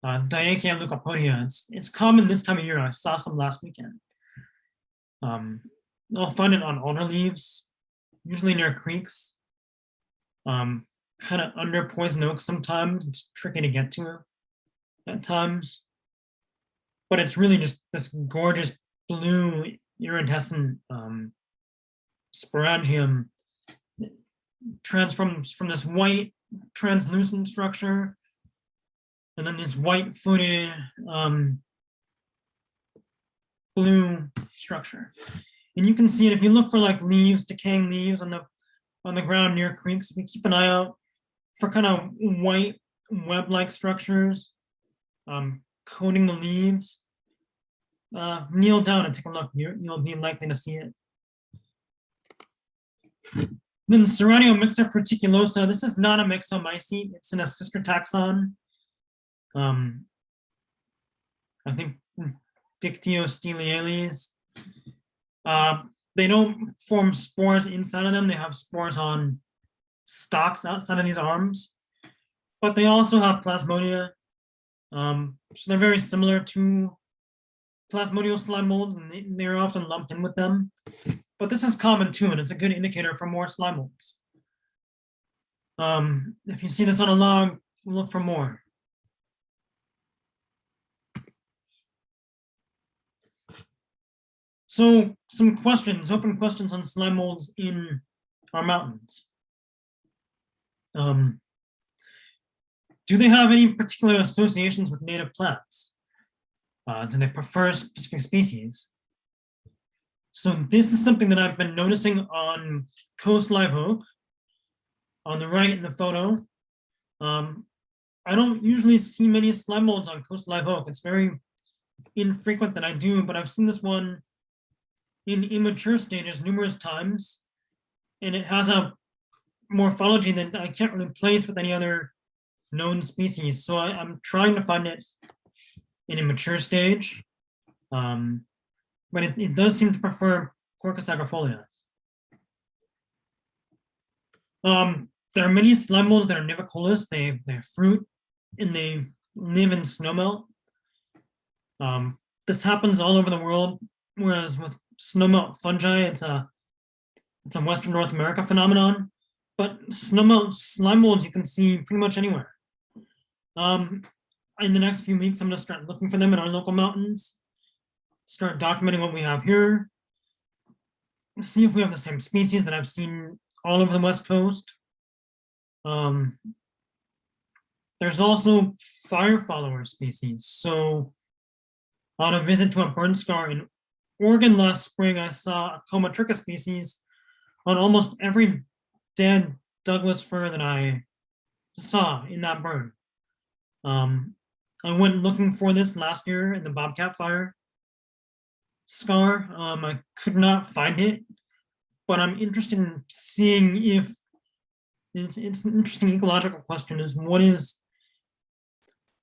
Diachea leucopodia. It's common this time of year. I saw some last weekend. I'll find it on alder leaves, usually near creeks, kind of under poison oak sometimes. It's tricky to get to at times. But it's really just this gorgeous blue iridescent sporangium that transforms from this white translucent structure and then this white footed blue structure. And you can see it if you look for like leaves, decaying leaves on the ground near creeks. If you keep an eye out for kind of white web-like structures coating the leaves, kneel down and take a look. You'll be likely to see it. Then Ceranio fruticulosa. This is not a myxomycete. It's in a sister taxon. I think Dictyosteliales. They don't form spores inside of them. They have spores on stalks outside of these arms, but they also have plasmodia. So they're very similar to plasmodial slime molds, and they're often lumped in with them. But this is common too, and it's a good indicator for more slime molds. If you see this on a log, look for more. So some questions, open questions on slime molds in our mountains. Do they have any particular associations with native plants? Do they prefer specific species? So this is something that I've been noticing on coast live oak. On the right in the photo, I don't usually see many slime molds on coast live oak. It's very infrequent that I do, but I've seen this one in immature stages numerous times, and it has a morphology that I can't really place with any other known species. So I'm trying to find it in a mature stage, but it does seem to prefer Quercus agrifolia. There are many slime molds that are nivocolous. They fruit and they live in snowmelt. This happens all over the world, whereas with snowmelt fungi, it's a Western North America phenomenon. But snowmelt slime molds you can see pretty much anywhere. In the next few weeks, I'm going to start looking for them in our local mountains, start documenting what we have here, see if we have the same species that I've seen all over the West Coast. there's also fire follower species. So on a visit to a burn scar in Oregon last spring, I saw a Comatrica species on almost every dead Douglas fir that I saw in that burn. I went looking for this last year in the bobcat fire scar. I could not find it, but I'm interested in seeing if it's an interesting ecological question is what is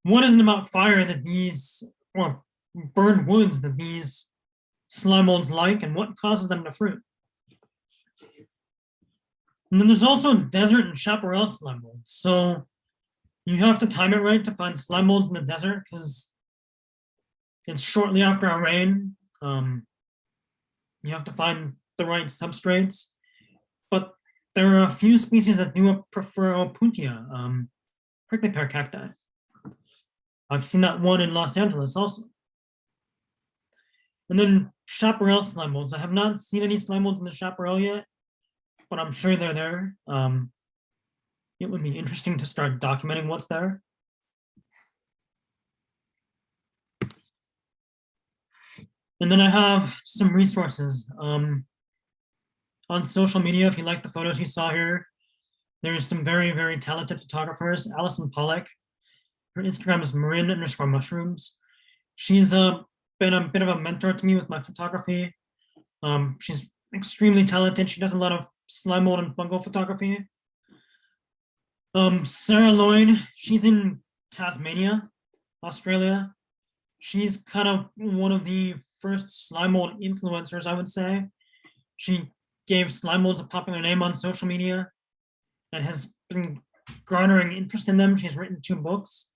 it about fire that these, or burned woods that these slime molds like, and what causes them to fruit? And then there's also desert and chaparral slime molds. So you have to time it right to find slime molds in the desert because it's shortly after a rain. You have to find the right substrates, but there are a few species that do prefer Opuntia, prickly pear cacti. I've seen that one in Los Angeles also. And then chaparral slime molds. I have not seen any slime molds in the chaparral yet, but I'm sure they're there. It would be interesting to start documenting what's there. And then I have some resources. On social media, if you like the photos you saw here, there's some very, very talented photographers. Alison Pollock, her Instagram is marin_mushrooms. She's been a bit of a mentor to me with my photography. She's extremely talented. She does a lot of slime mold and fungal photography. Sarah Lloyd, she's in Tasmania, Australia. She's kind of one of the first slime mold influencers, I would say. She gave slime molds a popular name on social media and has been garnering interest in them. She's written 2 books.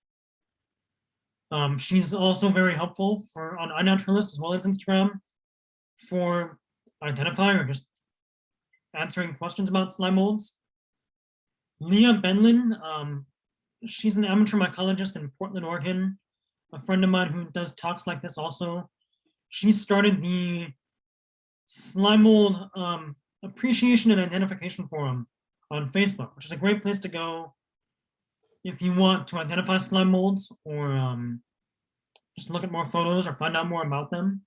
She's also very helpful on iNaturalist as well as Instagram for identifying or just answering questions about slime molds. Leah Benlin, she's an amateur mycologist in Portland, Oregon, a friend of mine who does talks like this also. She started the slime mold appreciation and identification forum on Facebook, which is a great place to go if you want to identify slime molds or just look at more photos or find out more about them.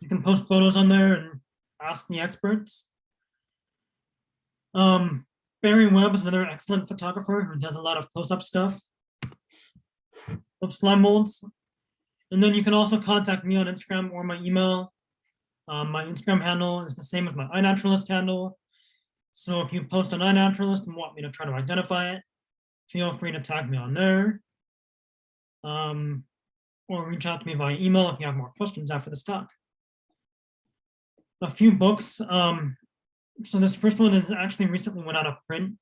You can post photos on there and ask the experts. Barry Webb is another excellent photographer who does a lot of close-up stuff of slime molds. And then you can also contact me on Instagram or my email. My Instagram handle is the same as my iNaturalist handle. So if you post on iNaturalist and want me to try to identify it, feel free to tag me on there. Or reach out to me via email if you have more questions after this talk. A few books. So this first one is actually recently went out of print.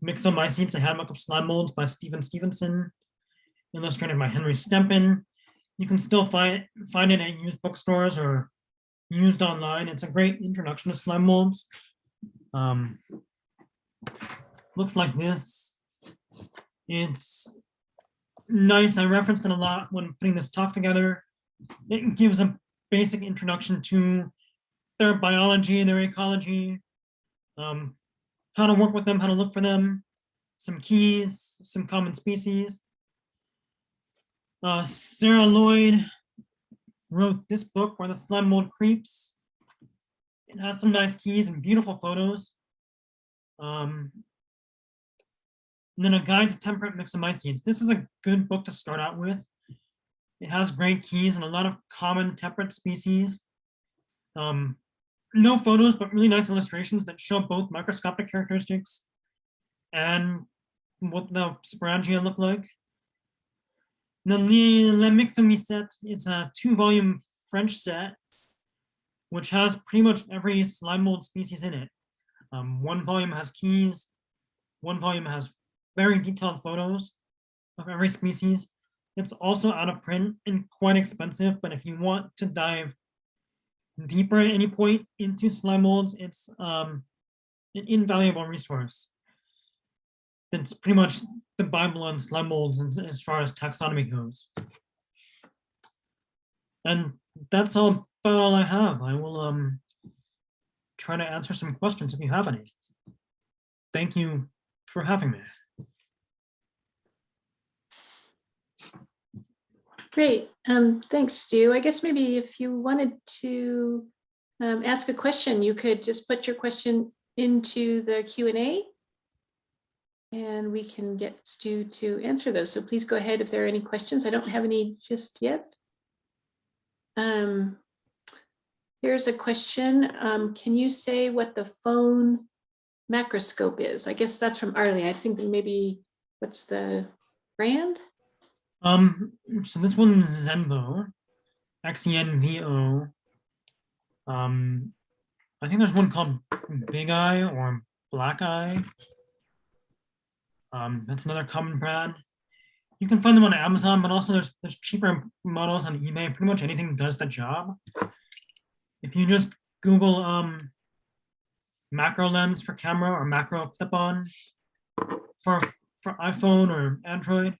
Myxomycetes, a Handbook of Slime Molds by Stephen Stevenson, illustrated by Henry Stempin. You can still find it at used bookstores or used online. It's a great introduction to slime molds. Looks like this. It's nice. I referenced it a lot when putting this talk together. It gives a basic introduction to their biology, their ecology, how to work with them, how to look for them, some keys, some common species. Sarah Lloyd wrote this book, Where the Slime Mold Creeps. It has some nice keys and beautiful photos. And then A Guide to Temperate Myxomycetes. This is a good book to start out with. It has great keys and a lot of common temperate species. No photos, but really nice illustrations that show both microscopic characteristics and what the sporangia look like. The Le Myxomycete, it's a 2-volume French set, which has pretty much every slime mold species in it. One volume has keys, one volume has very detailed photos of every species. It's also out of print and quite expensive, but if you want to dive deeper at any point into slime molds, it's an invaluable resource. It's pretty much the Bible on slime molds as far as taxonomy goes. And that's about all I have. I will try to answer some questions if you have any. Thank you for having me. Great. Thanks, Stu. I guess maybe if you wanted to ask a question, you could just put your question into the Q&A and we can get Stu to answer those. So please go ahead if there are any questions. I don't have any just yet. Here's a question. Can you say what the phone Microscope is? I guess that's from Arlie. I think maybe what's the brand? So this one's Zenvo, Xenvo. I think there's one called Big Eye or Black Eye. That's another common brand. You can find them on Amazon, but also there's cheaper models on eBay. Pretty much anything does the job. If you just Google macro lens for camera or macro clip-on for iPhone or Android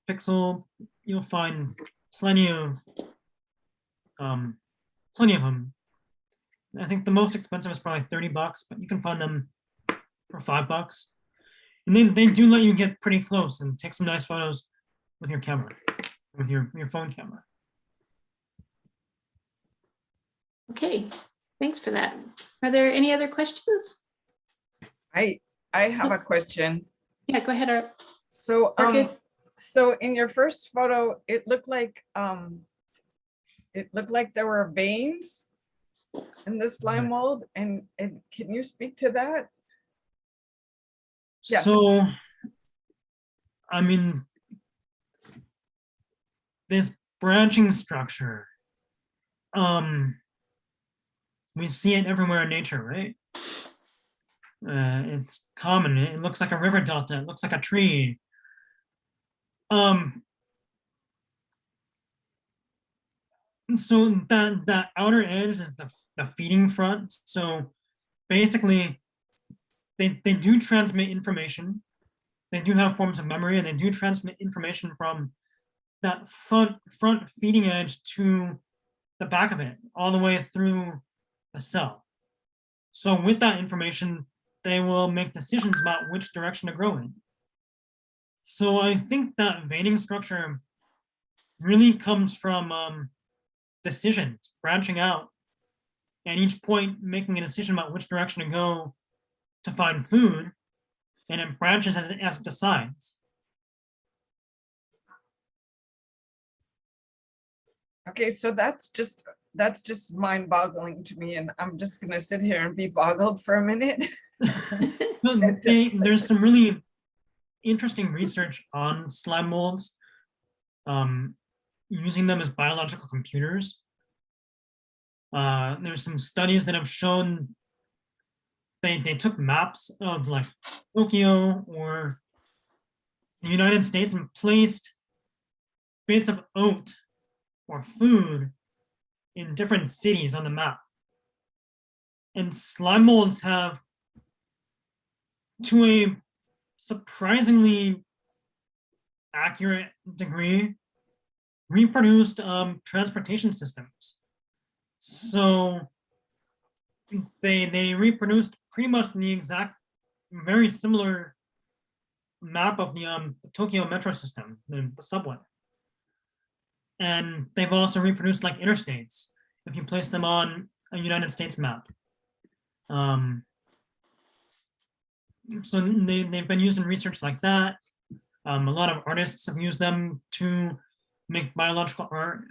Pixel, you'll find plenty of them. I think the most expensive is probably $30, but you can find them for $5. And then they do let you get pretty close and take some nice photos with your camera, with your phone camera. Okay, thanks for that. Are there any other questions? I have a question. Yeah, go ahead, Art. So Okay. so in your first photo, it looked like there were veins in the slime mold, and can you speak to that? Yes. So, I mean, this branching structure, we see it everywhere in nature, right? It's common. It looks like a river delta. It looks like a tree. So that outer edge is the feeding front. So basically, they do transmit information. They do have forms of memory, and they do transmit information from that front feeding edge to the back of it, all the way through the cell. So with that information, they will make decisions about which direction to grow in. So I think that veining structure really comes from decisions, branching out, and each point making a decision about which direction to go to find food, and it branches as it decides. Okay, so that's just mind-boggling to me, and I'm just gonna sit here and be boggled for a minute. So there's some really interesting research on slime molds, using them as biological computers. There's some studies that have shown they took maps of like Tokyo or the United States and placed bits of oat or food in different cities on the map. And slime molds have, to a surprisingly accurate degree, reproduced transportation systems. So they reproduced pretty much the exact, very similar map of the Tokyo metro system, the subway. And they've also reproduced like interstates if you place them on a United States map. So they've been used in research like that. A lot of artists have used them to make biological art.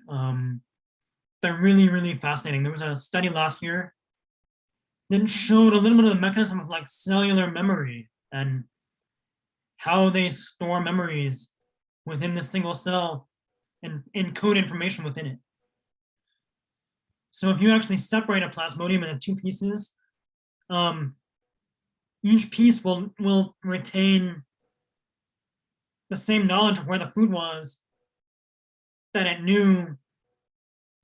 They're really, really fascinating. There was a study last year that showed a little bit of the mechanism of like cellular memory and how they store memories within the single cell and encode information within it. So if you actually separate a plasmodium into two pieces, each piece will retain the same knowledge of where the food was that it knew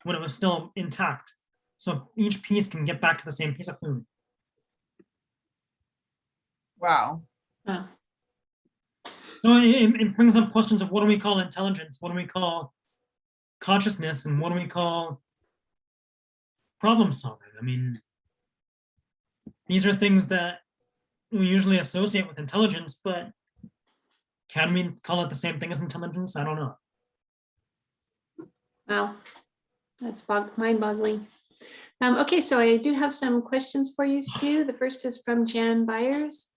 when it was still intact. So each piece can get back to the same piece of food. Wow. Wow. So it brings up questions of what do we call intelligence? What do we call consciousness? And what do we call problem solving? I mean, these are things that we usually associate with intelligence, but can we call it the same thing as intelligence? I don't know. Wow, that's mind-boggling. Okay, so I do have some questions for you, Stu. The first is from Jan Byers.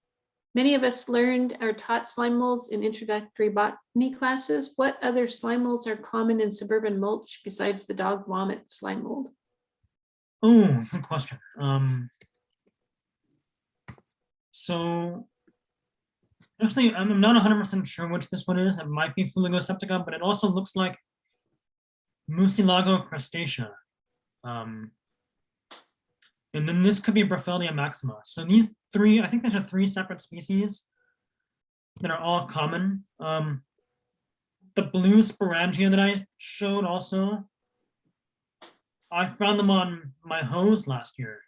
Many of us learned or taught slime molds in introductory botany classes. What other slime molds are common in suburban mulch besides the dog vomit slime mold? Oh, good question. So actually, I'm not 100% sure which this one is. It might be Fuligo septica, but it also looks like Mucilago crustacea. And then this could be Brapheldia maxima. So these three, I think these are three separate species that are all common. The blue sporangia that I showed also, I found them on my hose last year.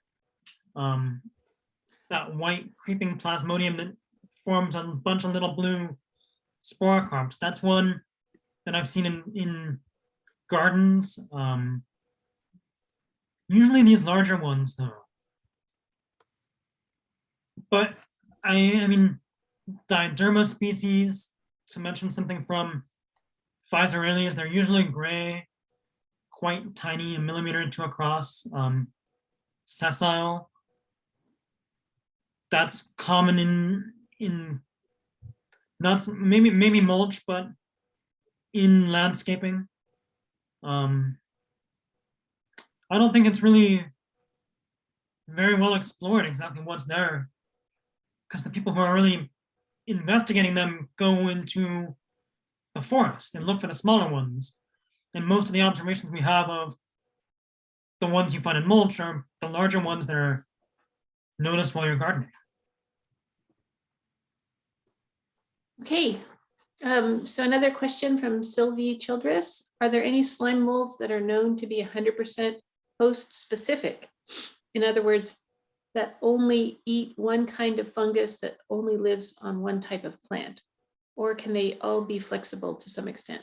That white creeping plasmodium that forms a bunch of little blue sporocarps. That's one that I've seen in gardens. Usually these larger ones though. But I mean, Diderma species, to mention something from Physareles, they're usually gray, quite tiny, a millimeter or two across, sessile. That's common in not maybe mulch, but in landscaping. I don't think it's really very well explored exactly what's there, because the people who are really investigating them go into the forest and look for the smaller ones. And most of the observations we have of the ones you find in mulch are the larger ones that are noticed while you're gardening. Okay, so another question from Sylvie Childress. Are there any slime molds that are known to be 100% host specific? In other words, that only eat one kind of fungus that only lives on one type of plant? Or can they all be flexible to some extent?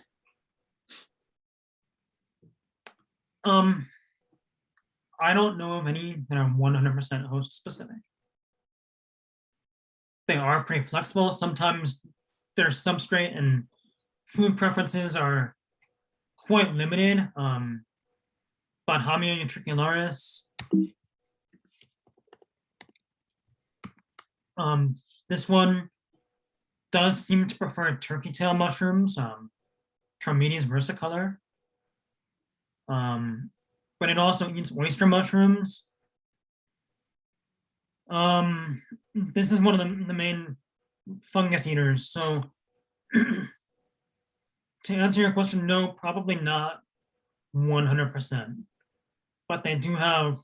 I don't know of any that are 100% host specific. They are pretty flexible. Sometimes their substrate and food preferences are quite limited. Bothamia utricularis. This one does seem to prefer turkey tail mushrooms, Trametes versicolor. But it also eats oyster mushrooms. This is one of the main fungus eaters. So to answer your question, no, probably not 100%, but they do have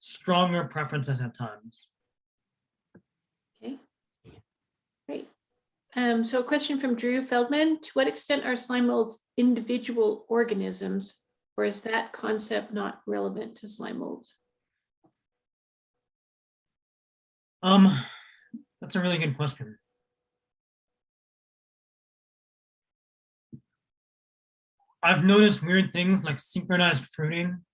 stronger preferences at times. Okay, great. So a question from Drew Feldman. To what extent are slime molds individual organisms, or is that concept not relevant to slime molds? That's a really good question. I've noticed weird things like synchronized fruiting.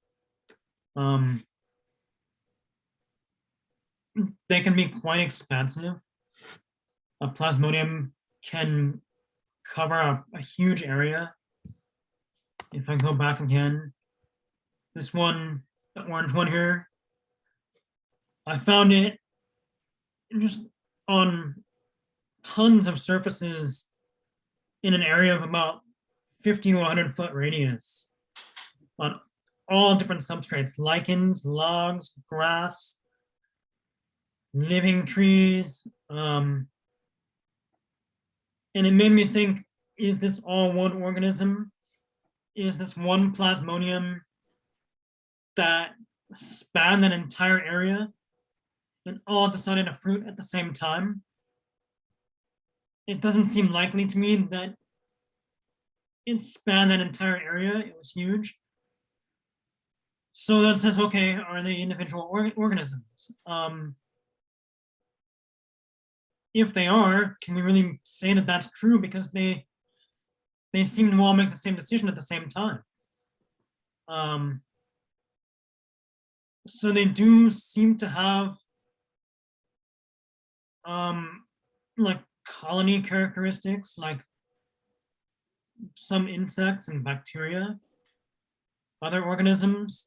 They can be quite expansive. A plasmodium can cover a huge area. If I go back again, this one, the orange one here, I found it just on tons of surfaces in an area of about 50 to 100 foot radius on all different substrates, lichens, logs, grass, living trees. And it made me think, is this all one organism? Is this one plasmodium that spanned an entire area and all decided to fruit at the same time? It doesn't seem likely to me that it spanned that entire area. It was huge. So that says, okay, are they individual organisms? If they are, can we really say that that's true? Because they seem to all make the same decision at the same time. So they do seem to have like colony characteristics, like some insects and bacteria, other organisms.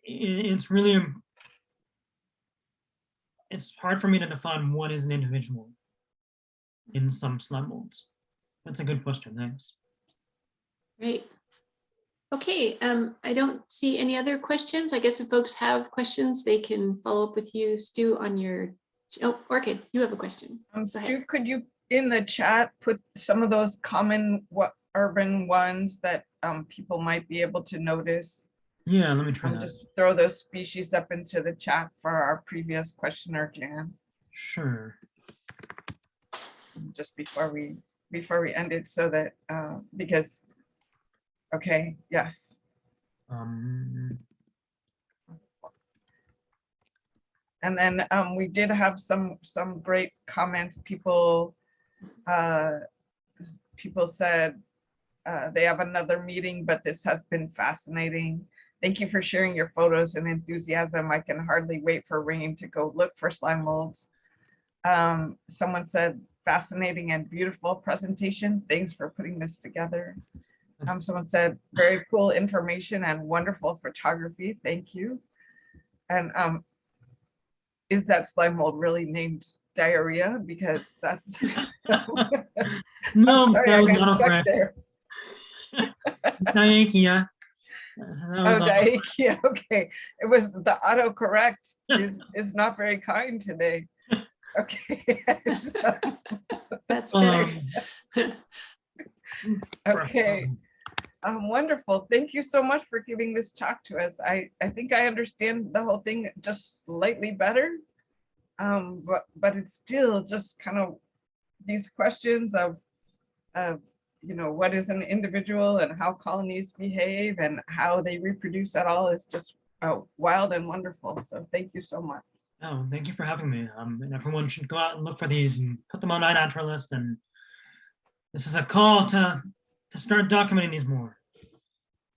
It's really, it's hard for me to define what is an individual in some slime molds. That's a good question, thanks. Great. Okay, I don't see any other questions. I guess if folks have questions, they can follow up with you, Stu, on your, oh, Orchid, you have a question. Go ahead. Stu, could you in the chat put some of those common urban ones that people might be able to notice? Yeah, let me try that. Just throw those species up into the chat for our previous questioner, Jan. Sure. Just before we end it, so that because okay, yes. And then we did have some great comments. People said they have another meeting, but this has been fascinating. Thank you for sharing your photos and enthusiasm. I can hardly wait for rain to go look for slime molds. Someone said fascinating and beautiful presentation. Thanks for putting this together. Someone said very cool information and wonderful photography. Thank you. And is that slime mold really named diarrhea? Because that's no, sorry, that was I got not stuck correct. there. Diarrhea. Oh, diarrhea. Okay, it was the autocorrect is not very kind today. Okay. That's better. Okay. Wonderful. Thank you so much for giving this talk to us. I think I understand the whole thing just slightly better. But it's still just kind of these questions of you know, what is an individual and how colonies behave and how they reproduce at all is just wild and wonderful. So thank you so much. Oh, thank you for having me. And everyone should go out and look for these and put them on iNaturalist. And this is a call to start documenting these more.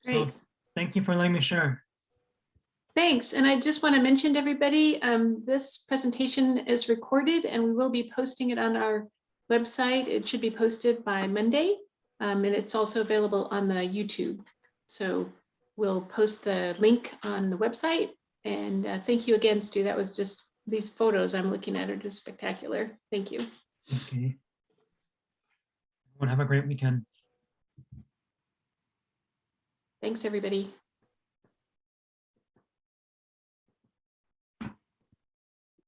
So Great. thank you for letting me share. Thanks. And I just want to mention to everybody, this presentation is recorded and we will be posting it on our website. It should be posted by Monday. And it's also available on the YouTube. So we'll post the link on the website. And thank you again, Stu. That was just, these photos I'm looking at are just spectacular. Thank you. Thanks, Katie. Everyone have a great weekend. Thanks, everybody.